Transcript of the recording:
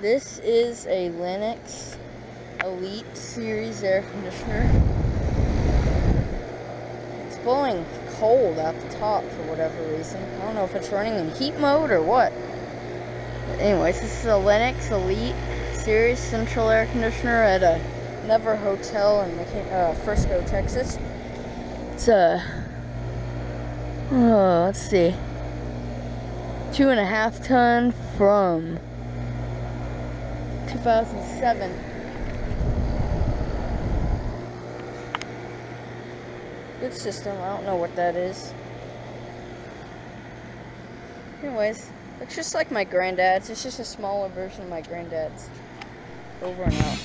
This is a Lennox Elite Series air conditioner. It's blowing cold out the top for whatever reason. I don't know if it's running in heat mode or what. But anyways, this is a Lennox Elite Series central air conditioner at a Never Hotel in Frisco, Texas. It's let's see, 2.5 ton from 2007. Good system. I don't know what that is. Anyways, looks just like my granddad's. It's just a smaller version of my granddad's. Over and out.